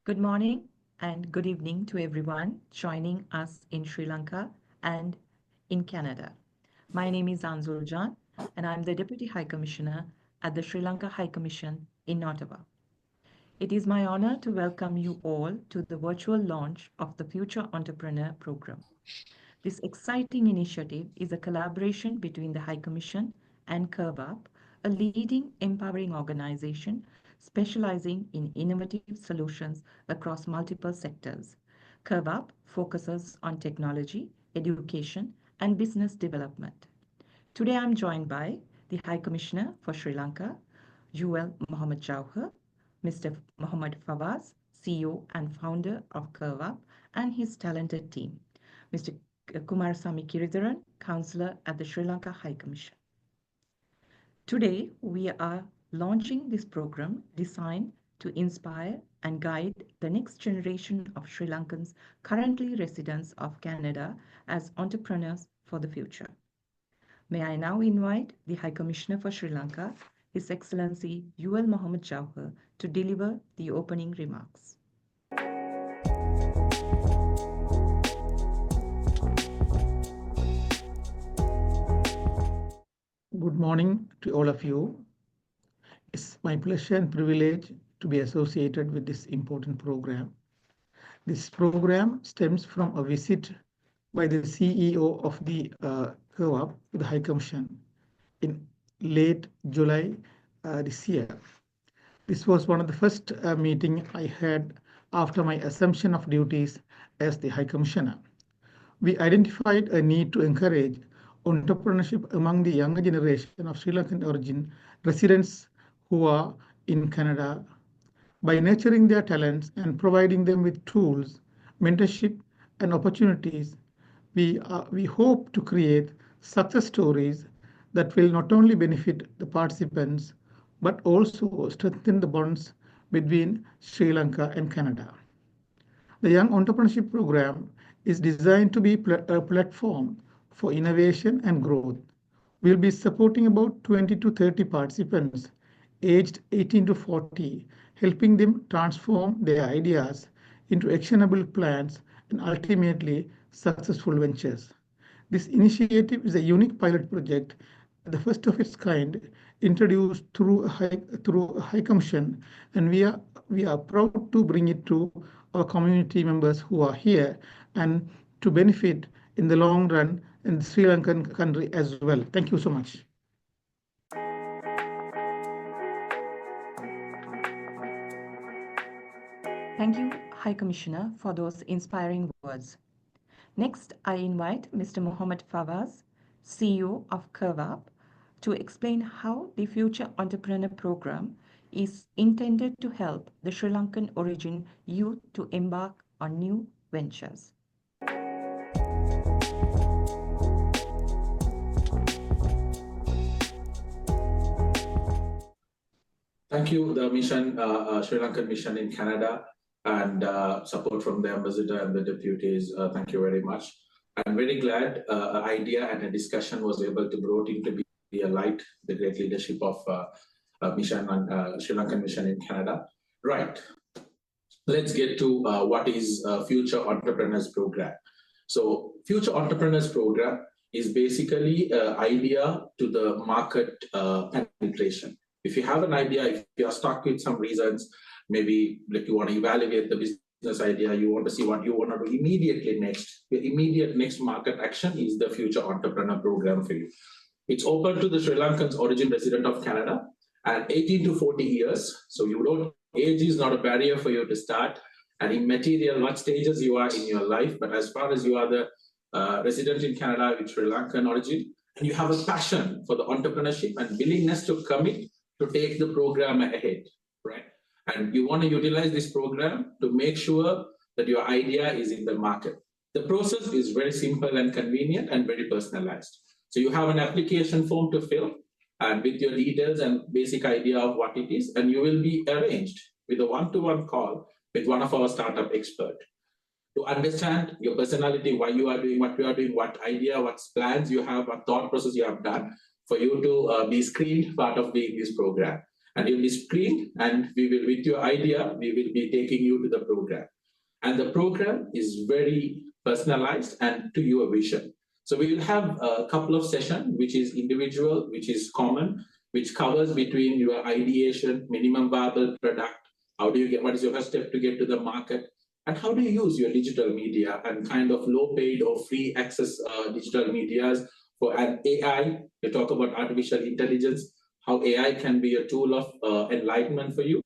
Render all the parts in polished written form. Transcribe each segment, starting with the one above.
Good morning and good evening to everyone joining us in Sri Lanka and in Canada. My name is Anzul Jhan, and I'm the Deputy High Commissioner at the Sri Lanka High Commission in Ottawa. It is my honor to welcome you all to the virtual launch of the Future Entrepreneur Program. This exciting initiative is a collaboration between the High Commission and CurveUp, a leading empowering organization specializing in innovative solutions across multiple sectors. CurveUp focuses on technology, education, and business development. Today I'm joined by the High Commissioner for Sri Lanka, Mohammed Jauhar, Mr. Mohammed Fawaz, CEO and founder of CurveUp, and his talented team, Mr. Kumarasamy Kiritharan, Councillor at the Sri Lanka High Commission. Today, we are launching this program designed to inspire and guide the next generation of Sri Lankans currently residents of Canada as entrepreneurs for the future. May I now invite the High Commissioner for Sri Lanka, His Excellency Mohammed Jauhar, to deliver the opening remarks. Good morning to all of you. It's my pleasure and privilege to be associated with this important program. This program stems from a visit by the CEO of the CurveUp, the High Commission, in late July this year. This was one of the first meeting I had after my assumption of duties as the High Commissioner. We identified a need to encourage entrepreneurship among the younger generation of Sri Lankan origin residents who are in Canada by nurturing their talents and providing them with tools, mentorship, and opportunities. We hope to create success stories that will not only benefit the participants but also strengthen the bonds between Sri Lanka and Canada. The Young Entrepreneurship Program is designed to be a platform for innovation and growth. We'll be supporting about 20 to 30 participants aged 18 to 40, helping them transform their ideas into actionable plans and ultimately successful ventures. This initiative is a unique pilot project, the first of its kind, introduced through a High Commission, and we are proud to bring it to our community members who are here and to benefit in the long run in the Sri Lankan country as well. Thank you so much. Thank you, High Commissioner, for those inspiring words. Next, I invite Mr. Mohammed Fawaz, CEO of CurveUp, to explain how the Future Entrepreneur Program is intended to help the Sri Lankan origin youth to embark on new ventures. Thank you, the mission, Sri Lankan mission in Canada, and support from the ambassador and the deputies. Thank you very much. I'm very glad an idea and a discussion was able to brought into be a light, the great leadership of mission and Sri Lankan mission in Canada. Right. Let's get to what is Future Entrepreneurs Program. So Future Entrepreneurs Program is basically an idea to the market penetration. If you have an idea, if you are stuck with some reasons, maybe like you want to evaluate the business idea, you want to see what you want to do immediately next. The immediate next market action is the Future Entrepreneur Program for you. It's open to the Sri Lankan's origin resident of Canada and 18 to 40 years. So age is not a barrier for you to start. And immaterial what stages you are in your life, but as far as you are the resident in Canada with Sri Lankan origin, and you have a passion for the entrepreneurship and willingness to commit to take the program ahead, right? And you want to utilize this program to make sure that your idea is in the market. The process is very simple and convenient and very personalized. So you have an application form to fill and with your details and basic idea of what it is, and you will be arranged with a one-to-one call with one of our startup experts to understand your personality, why you are doing what you are doing, what idea, what plans you have, what thought process you have done for you to be screened part of this program. and you'll be screened, and we will, with your idea, we will be taking you to the program. And the program is very personalized and to your vision. So we will have a couple of sessions, which is individual, which is common, which covers between your ideation, minimum viable product, how do you get, what is your first step to get to the market, and how do you use your digital media and kind of low paid or free access digital medias for an AI. You talk about artificial intelligence, how AI can be a tool of enlightenment for you.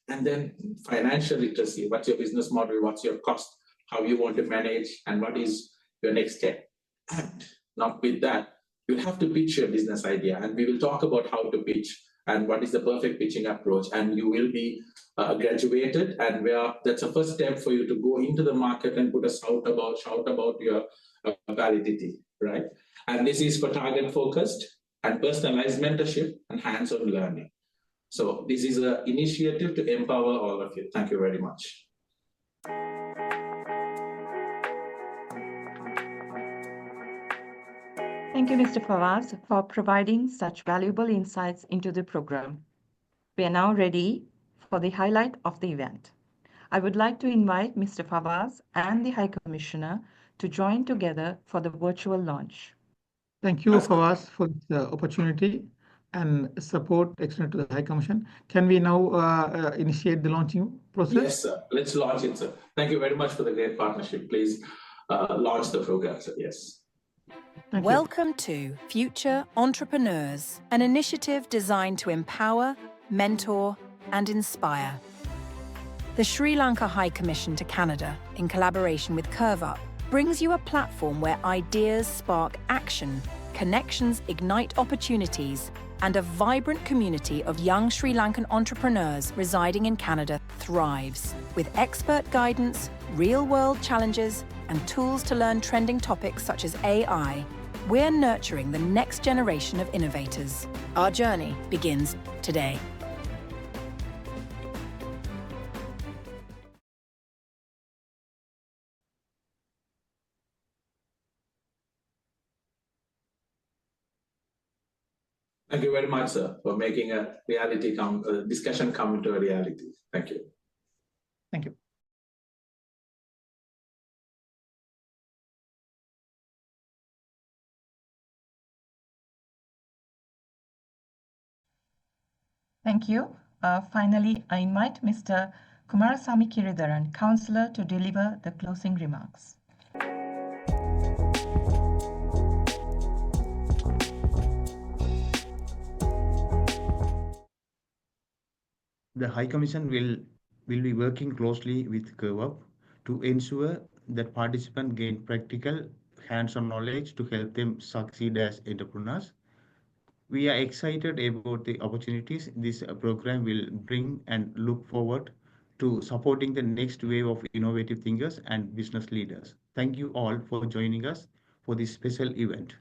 And then financial literacy, what's your business model, what's your cost, how you want to manage, and what is your next step. And not with that, you'll have to pitch your business idea, and we will talk about how to pitch and what is the perfect pitching approach, and you will be graduated, and that's a first step for you to go into the market and put a shout about your validity, right? And this is for target focused and personalized mentorship and hands-on learning. So this is an initiative to empower all of you. Thank you very much. Thank you, Mr. Fawaz, for providing such valuable insights into the program. We are now ready for the highlight of the event. I would like to invite Mr. Fawaz and the High Commissioner to join together for the virtual launch. Thank you, Fawaz, for the opportunity and support extended to the High Commission. Can we now initiate the launching process? Yes, sir. Let's launch it, sir. Thank you very much for the great partnership. Please launch the program, sir. Yes. Welcome to Future Entrepreneurs, an initiative designed to empower, mentor, and inspire. The Sri Lanka High Commission to Canada, in collaboration with CurveUp, brings you a platform where ideas spark action, connections ignite opportunities, and a vibrant community of young Sri Lankan entrepreneurs residing in Canada thrives. With expert guidance, real-world challenges, and tools to learn trending topics such as AI, we're nurturing the next generation of innovators. Our journey begins today. Thank you very much, sir, for making a discussion come into a reality. Thank you. Thank you. Thank you. Finally, I invite Mr. Kumarasamy Kiritharan, Councillor, to deliver the closing remarks. The High Commission will be working closely with CurveUp to ensure that participants gain practical, hands-on knowledge to help them succeed as entrepreneurs. We are excited about the opportunities this program will bring and look forward to supporting the next wave of innovative thinkers and business leaders. Thank you all for joining us for this special event.